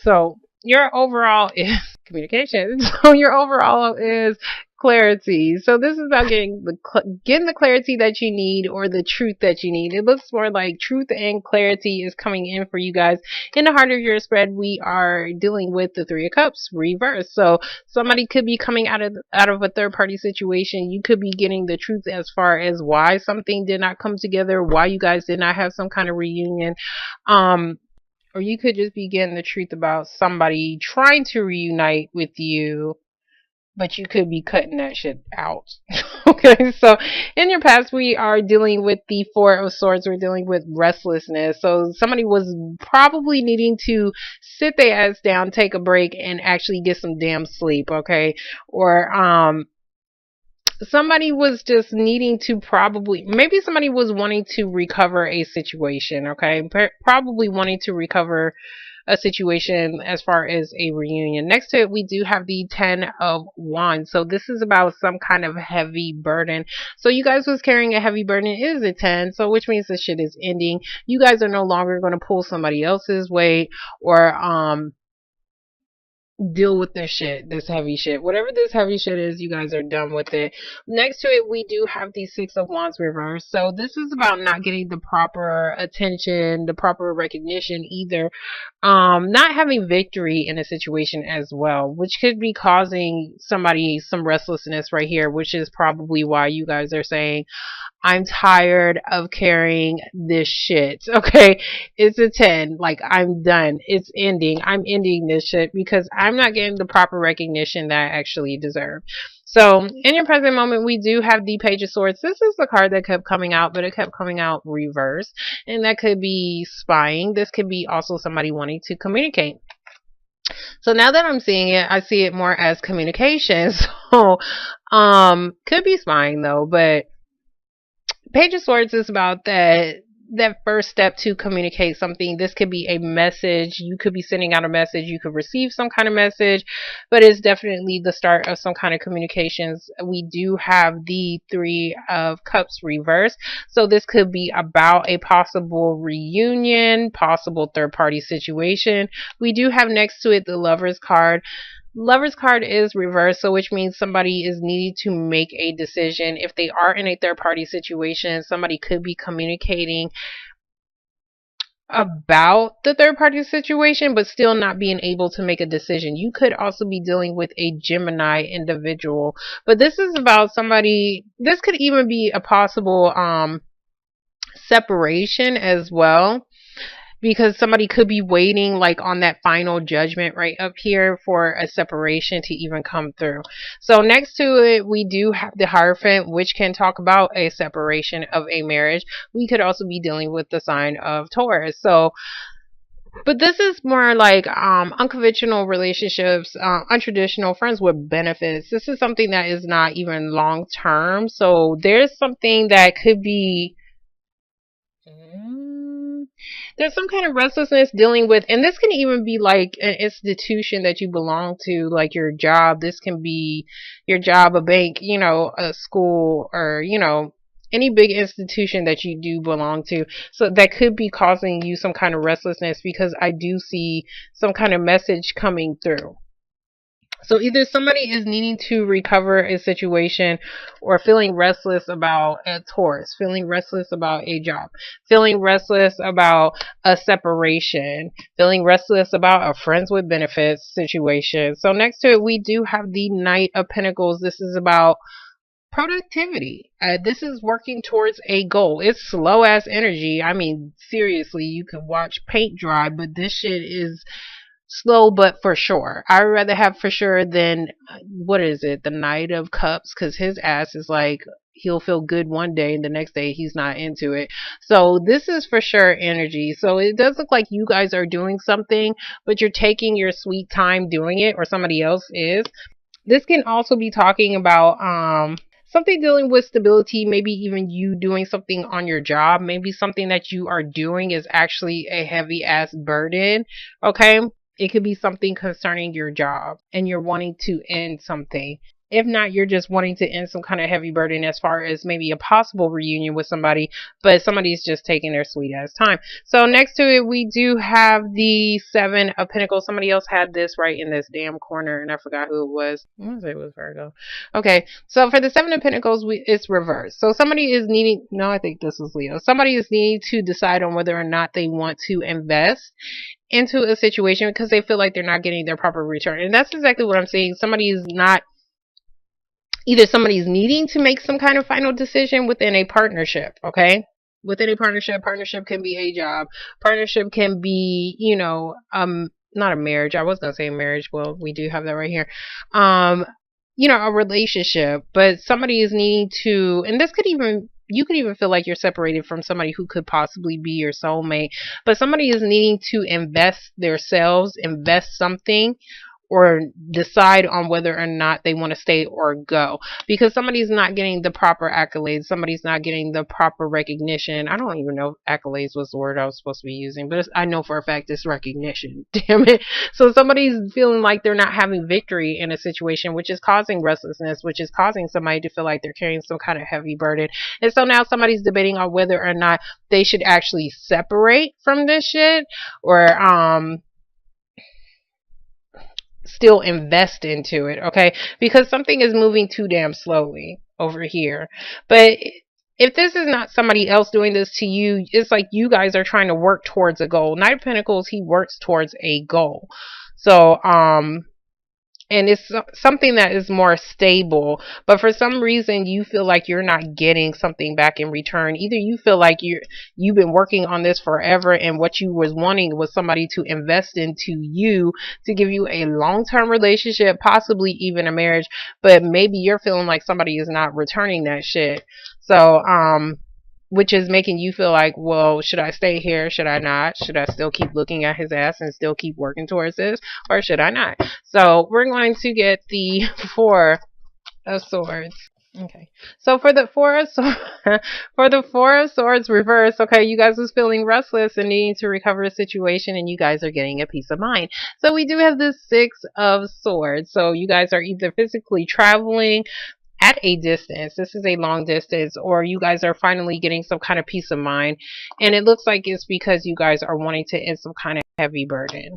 So your overall is communication. So your overall is clarity. So this is about getting the clarity that you need, or the truth that you need. It looks more like truth and clarity is coming in for you guys. In the heart of your spread, we are dealing with the Three of Cups reverse. So somebody could be coming out of a third party situation. You could be getting the truth as far as why something did not come together, why you guys did not have some kind of reunion. Um, or you could just be getting the truth about somebody trying to reunite with you, but you could be cutting that shit out. Okay, so in your past, we are dealing with the Four of Swords. We're dealing with restlessness. So somebody was probably needing to sit their ass down, take a break, and actually get some damn sleep. Okay, or somebody was just needing to, probably, maybe somebody was wanting to recover a situation. Okay, probably wanting to recover a situation as far as a reunion. Next to it, we do have the Ten of Wands. So this is about some kind of heavy burden. So you guys was carrying a heavy burden. It is a 10, so which means this shit is ending. You guys are no longer going to pull somebody else's weight, or deal with this shit, this heavy shit. Whatever this heavy shit is, you guys are done with it. Next to it, we do have the Six of Wands reverse. So this is about not getting the proper attention, the proper recognition either. Not having victory in a situation as well, which could be causing somebody some restlessness right here, which is probably why you guys are saying, I'm tired of carrying this shit. Okay. It's a 10. Like, I'm done. It's ending. I'm ending this shit because I'm not getting the proper recognition that I actually deserve. So in your present moment, we do have the Page of Swords. This is the card that kept coming out, but it kept coming out reversed. And that could be spying. This could be also somebody wanting to communicate. So now that I'm seeing it, I see it more as communication. So, could be spying though, but Page of Swords is about that first step to communicate something. This could be a message. You could be sending out a message. You could receive some kind of message, but it's definitely the start of some kind of communications. We do have the Three of Cups reverse. So this could be about a possible reunion, possible third party situation. We do have next to it the Lover's card. Lover's card is reversed, so which means somebody is needing to make a decision. If they are in a third party situation, somebody could be communicating about the third party situation, but still not being able to make a decision. You could also be dealing with a Gemini individual, but this is about somebody, this could even be a possible separation as well, because somebody could be waiting like on that final judgment right up here for a separation to even come through. So next to it, we do have the Hierophant, which can talk about a separation of a marriage. We could also be dealing with the sign of Taurus. So, but this is more like unconventional relationships, untraditional friends with benefits. This is something that is not even long term. So there's something that could be, there's some kind of restlessness dealing with, and this can even be like an institution that you belong to, like your job. This can be your job, a bank, a school, or, any big institution that you do belong to. So that could be causing you some kind of restlessness, because I do see some kind of message coming through. So either somebody is needing to recover a situation, or feeling restless about a Taurus, feeling restless about a job, feeling restless about a separation, feeling restless about a friends with benefits situation. So next to it, we do have the Knight of Pentacles. This is about productivity. This is working towards a goal. It's slow ass energy. I mean, seriously, you can watch paint dry, but this shit is slow but for sure. I'd rather have for sure than, what is it, the Knight of Cups, because his ass is like, he'll feel good one day and the next day he's not into it. So this is for sure energy. So it does look like you guys are doing something, but you're taking your sweet time doing it, or somebody else is. This can also be talking about something dealing with stability, maybe even you doing something on your job. Maybe something that you are doing is actually a heavy ass burden. Okay, it could be something concerning your job and you're wanting to end something. If not, you're just wanting to end some kind of heavy burden as far as maybe a possible reunion with somebody, but somebody's just taking their sweet ass time. So next to it, we do have the Seven of Pentacles. Somebody else had this right in this damn corner, and I forgot who it was. I want to say it was Virgo. Okay, so for the Seven of Pentacles, it's reversed. So somebody is needing, no, I think this was Leo. Somebody is needing to decide on whether or not they want to invest into a situation because they feel like they're not getting their proper return. And that's exactly what I'm saying. Somebody is not, either somebody's needing to make some kind of final decision within a partnership, okay? Within a partnership can be a job. Partnership can be, not a marriage. I was going to say marriage. Well, we do have that right here. A relationship, but somebody is needing to, and this could even, you could even feel like you're separated from somebody who could possibly be your soulmate, but somebody is needing to invest themselves, invest something, or decide on whether or not they want to stay or go, because somebody's not getting the proper accolades, somebody's not getting the proper recognition. I don't even know if accolades was the word I was supposed to be using, but I know for a fact it's recognition. Damn it. So somebody's feeling like they're not having victory in a situation, which is causing restlessness, which is causing somebody to feel like they're carrying some kind of heavy burden. And so now somebody's debating on whether or not they should actually separate from this shit, or still invest into it, okay? Because something is moving too damn slowly over here. But if this is not somebody else doing this to you, it's like you guys are trying to work towards a goal. Knight of Pentacles, he works towards a goal. So, and it's something that is more stable, but for some reason you feel like you're not getting something back in return. Either you feel like you've been working on this forever, and what you was wanting was somebody to invest into you to give you a long-term relationship, possibly even a marriage, but maybe you're feeling like somebody is not returning that shit. So which is making you feel like, well, should I stay here? Should I not? Should I still keep looking at his ass and still keep working towards this? Or should I not? So we're going to get the Four of Swords. Okay. So for the for the Four of Swords reverse, okay, you guys was feeling restless and needing to recover a situation, and you guys are getting a peace of mind. So we do have the Six of Swords. So you guys are either physically traveling at a distance, this is a long distance, or you guys are finally getting some kind of peace of mind, and it looks like it's because you guys are wanting to end some kind of heavy burden.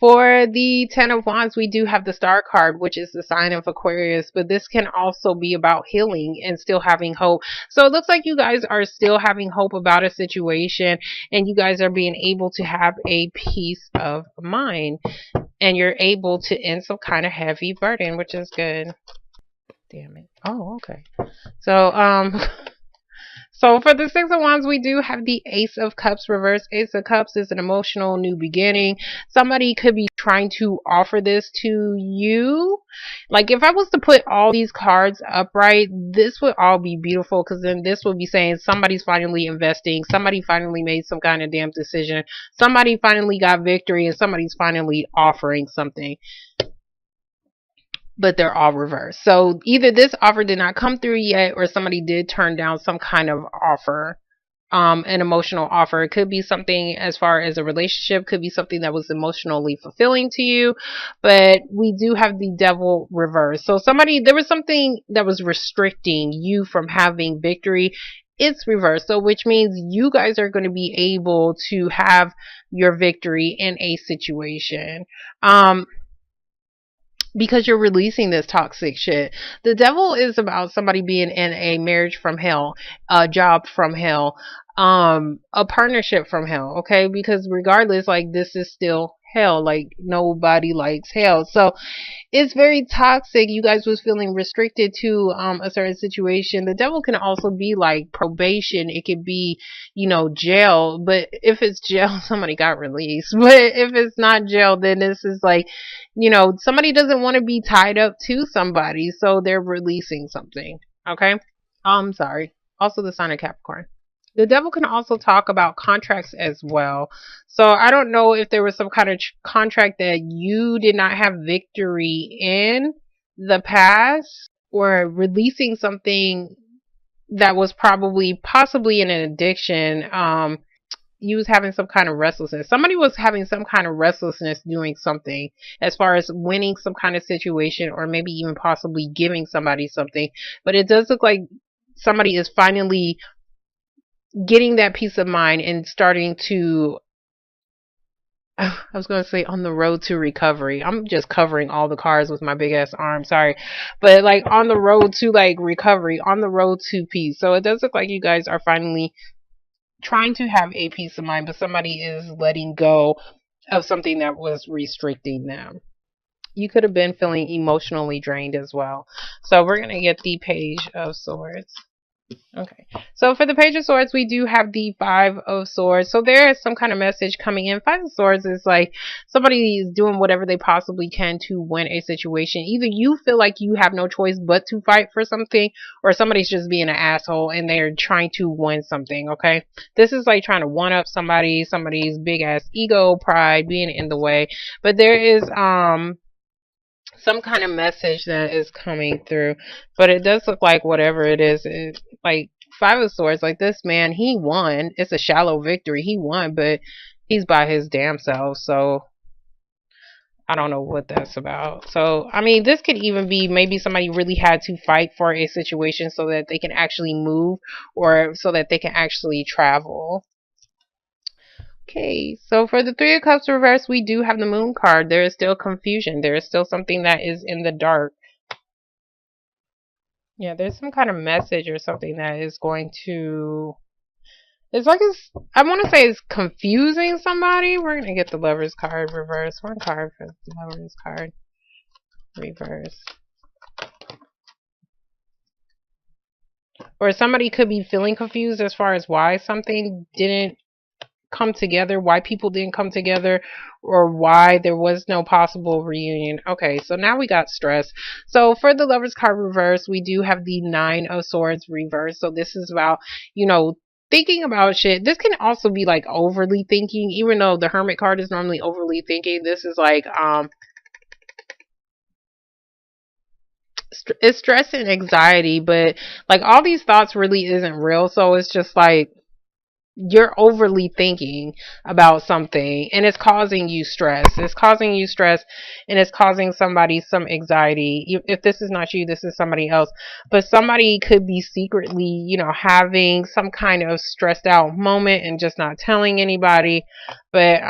For the Ten of Wands, we do have the Star card, which is the sign of Aquarius, but this can also be about healing and still having hope. So it looks like you guys are still having hope about a situation, and you guys are being able to have a peace of mind, and you're able to end some kind of heavy burden, which is good. Damn it. Oh, okay. So, so for the Six of Wands, we do have the Ace of Cups reverse. Ace of Cups is an emotional new beginning. Somebody could be trying to offer this to you. Like, if I was to put all these cards upright, this would all be beautiful, because then this would be saying somebody's finally investing, somebody finally made some kind of damn decision, somebody finally got victory, and somebody's finally offering something. But they're all reversed. So either this offer did not come through yet, or somebody did turn down some kind of offer, an emotional offer. It could be something as far as a relationship, could be something that was emotionally fulfilling to you, but we do have the Devil reversed. So there was something that was restricting you from having victory. It's reversed, so which means you guys are going to be able to have your victory in a situation. Because you're releasing this toxic shit. The Devil is about somebody being in a marriage from hell, a job from hell, a partnership from hell, okay? Because regardless, like, this is still hell. Like, nobody likes hell. So it's very toxic. You guys was feeling restricted to a certain situation. The Devil can also be like probation. It could be, jail. But if it's jail, somebody got released. But if it's not jail, then this is like, somebody doesn't want to be tied up to somebody, so they're releasing something. Okay? I'm sorry. Also the sign of Capricorn. The Devil can also talk about contracts as well. So I don't know if there was some kind of contract that you did not have victory in the past, or releasing something that was possibly an addiction. you was having some kind of restlessness. Somebody was having some kind of restlessness doing something as far as winning some kind of situation, or maybe even possibly giving somebody something. But it does look like somebody is finally getting that peace of mind and starting to, I was going to say, on the road to recovery. I'm just covering all the cards with my big ass arm. Sorry. But like on the road to like recovery, on the road to peace. So it does look like you guys are finally trying to have a peace of mind, but somebody is letting go of something that was restricting them. You could have been feeling emotionally drained as well. So we're going to get the Page of Swords. Okay, so for the Page of Swords, we do have the Five of Swords. So there is some kind of message coming in. Five of Swords is like somebody is doing whatever they possibly can to win a situation. Either you feel like you have no choice but to fight for something, or somebody's just being an asshole and they're trying to win something, okay? This is like trying to one up somebody's big ass ego, pride being in the way. But there is some kind of message that is coming through, but it does look like whatever it is, like Five of Swords, like this man, he won. It's a shallow victory. He won, but he's by his damn self. So I don't know what that's about. So I mean, this could even be maybe somebody really had to fight for a situation so that they can actually move, or so that they can actually travel. Okay, so for the Three of Cups reverse, we do have the Moon card. There is still confusion. There is still something that is in the dark. Yeah, there's some kind of message or something that is going to... It's like I want to say it's confusing somebody. We're going to get the Lover's card reverse. One card for the Lover's card reverse. Or somebody could be feeling confused as far as why something didn't come together, why people didn't come together, or why there was no possible reunion. Okay, so now we got stress. So for the Lover's card reverse, we do have the Nine of Swords reverse. So this is about, thinking about shit. This can also be like overly thinking, even though the Hermit card is normally overly thinking. This is like it's stress and anxiety, but like all these thoughts really isn't real. So it's just like you're overly thinking about something and it's causing you stress. It's causing you stress and it's causing somebody some anxiety. If this is not you, this is somebody else. But somebody could be secretly, having some kind of stressed out moment and just not telling anybody. But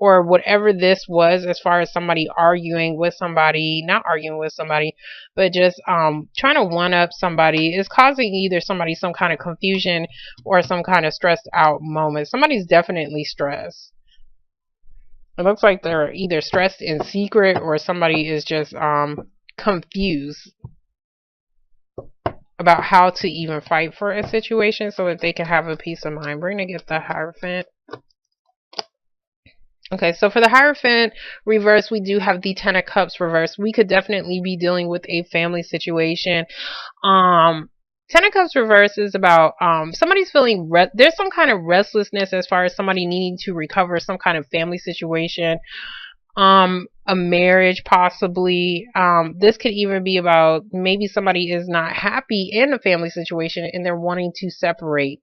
or whatever this was, as far as somebody arguing with somebody, not arguing with somebody, but just trying to one up somebody, is causing either somebody some kind of confusion or some kind of stressed out moment. Somebody's definitely stressed. It looks like they're either stressed in secret, or somebody is just confused about how to even fight for a situation so that they can have a peace of mind. We're going to get the Hierophant. Okay, so for the Hierophant reverse, we do have the Ten of Cups reverse. We could definitely be dealing with a family situation. Ten of Cups reverse is about somebody's feeling there's some kind of restlessness as far as somebody needing to recover some kind of family situation, a marriage possibly. This could even be about maybe somebody is not happy in a family situation and they're wanting to separate,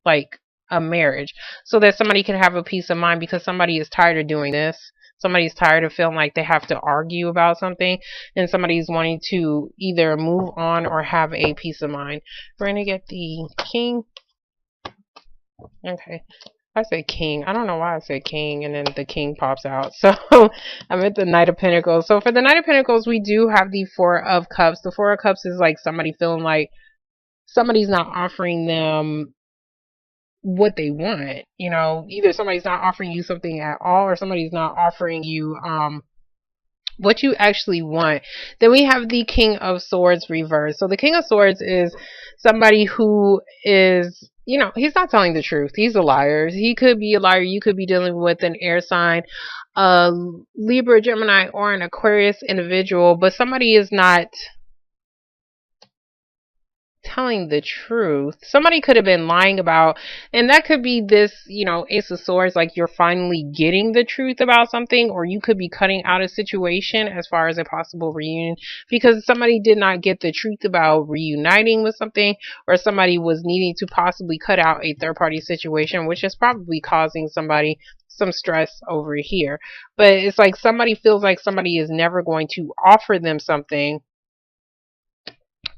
like a marriage, so that somebody can have a peace of mind, because somebody is tired of doing this. Somebody's tired of feeling like they have to argue about something, and somebody's wanting to either move on or have a peace of mind. We're going to get the King. Okay. I say King. I don't know why I said King and then the King pops out. So I'm at the Knight of Pentacles. So for the Knight of Pentacles, we do have the Four of Cups. The Four of Cups is like somebody feeling like somebody's not offering them what they want. Either somebody's not offering you something at all, or somebody's not offering you what you actually want. Then we have the King of Swords reverse. So the King of Swords is somebody who is, he's not telling the truth. He's a liar. He could be a liar. You could be dealing with an air sign, a Libra, Gemini, or an Aquarius individual, but somebody is not telling the truth. Somebody could have been lying about, and that could be this, Ace of Swords, like you're finally getting the truth about something, or you could be cutting out a situation as far as a possible reunion because somebody did not get the truth about reuniting with something, or somebody was needing to possibly cut out a third party situation, which is probably causing somebody some stress over here. But it's like somebody feels like somebody is never going to offer them something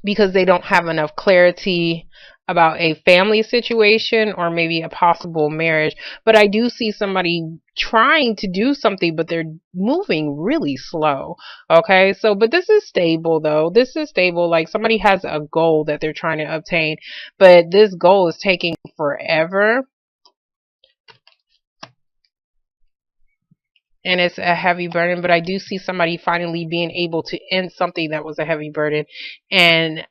because they don't have enough clarity about a family situation or maybe a possible marriage. But I do see somebody trying to do something, but they're moving really slow. Okay, so, but this is stable though. This is stable. Like somebody has a goal that they're trying to obtain, but this goal is taking forever. And it's a heavy burden, but I do see somebody finally being able to end something that was a heavy burden and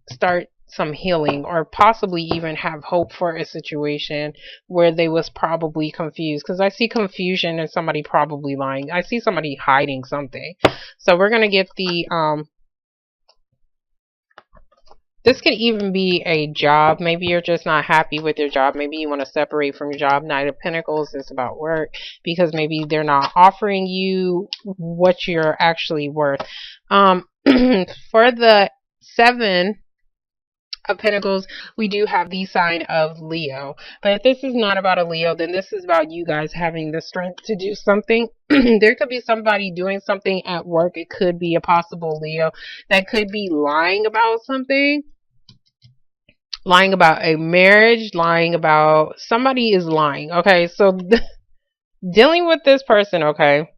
start some healing, or possibly even have hope for a situation where they was probably confused, because I see confusion and somebody probably lying. I see somebody hiding something. So we're going to get the this could even be a job. Maybe you're just not happy with your job. Maybe you want to separate from your job. Knight of Pentacles is about work, because maybe they're not offering you what you're actually worth. For the 7 of Pentacles, we do have the sign of Leo. But if this is not about a Leo, then this is about you guys having the strength to do something. There could be somebody doing something at work. It could be a possible Leo that could be lying about something. Lying about a marriage, lying about somebody is lying. Okay, so dealing with this person, okay?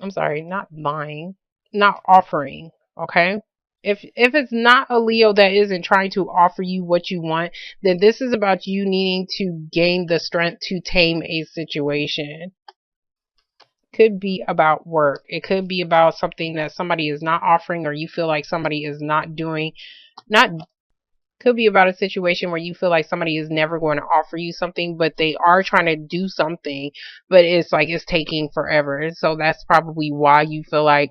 I'm sorry, not lying, not offering, okay? If it's not a Leo that isn't trying to offer you what you want, then this is about you needing to gain the strength to tame a situation. Could be about work. It could be about something that somebody is not offering, or you feel like somebody is not doing, not could be about a situation where you feel like somebody is never going to offer you something, but they are trying to do something, but it's like it's taking forever. So that's probably why you feel like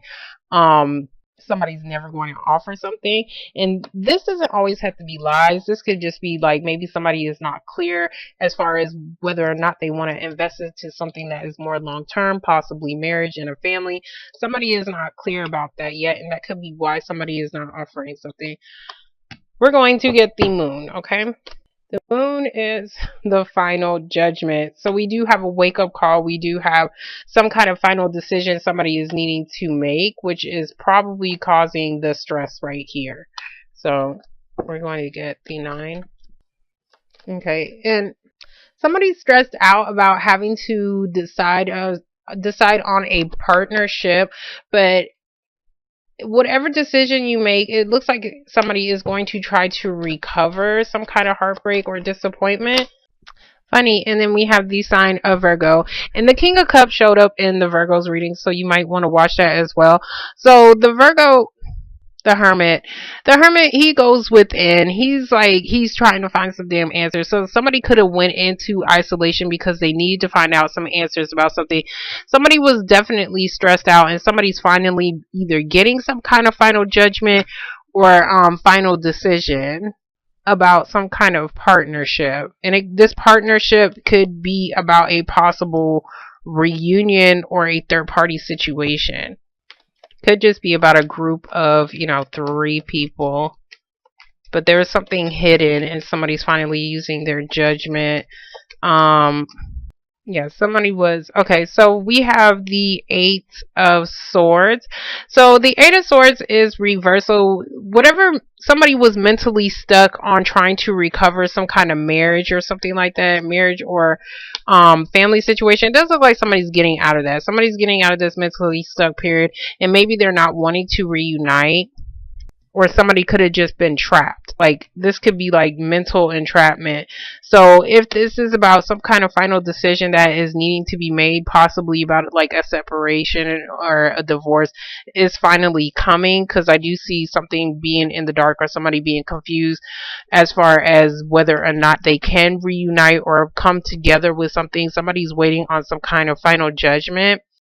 somebody's never going to offer something. And this doesn't always have to be lies. This could just be like maybe somebody is not clear as far as whether or not they want to invest into something that is more long term, possibly marriage and a family. Somebody is not clear about that yet, and that could be why somebody is not offering something. We're going to get the moon, okay? The moon is the final judgment. So we do have a wake-up call. We do have some kind of final decision somebody is needing to make, which is probably causing the stress right here. So we're going to get the 9. Okay, and somebody's stressed out about having to decide on a partnership, but whatever decision you make, it looks like somebody is going to try to recover some kind of heartbreak or disappointment. Funny. And then we have the sign of Virgo, and the King of Cups showed up in the Virgo's reading, so you might want to watch that as well. So the Virgo, the hermit, he goes within. He's trying to find some damn answers. So somebody could have went into isolation because they needed to find out some answers about something. Somebody was definitely stressed out, and somebody's finally either getting some kind of final judgment or final decision about some kind of partnership. And this partnership could be about a possible reunion or a third party situation. Could just be about a group of, 3 people. But there was something hidden, and somebody's finally using their judgment. Yeah, somebody was... Okay, so we have the 8 of Swords. So the 8 of Swords is reversal. Whatever somebody was mentally stuck on trying to recover some kind of marriage or something like that, marriage or family situation, it does look like somebody's getting out of that. Somebody's getting out of this mentally stuck period, and maybe they're not wanting to reunite. Or somebody could have just been trapped. Like, this could be like mental entrapment. So if this is about some kind of final decision that is needing to be made, possibly about like a separation or a divorce, is finally coming. Because I do see something being in the dark, or somebody being confused as far as whether or not they can reunite or come together with something. Somebody's waiting on some kind of final judgment.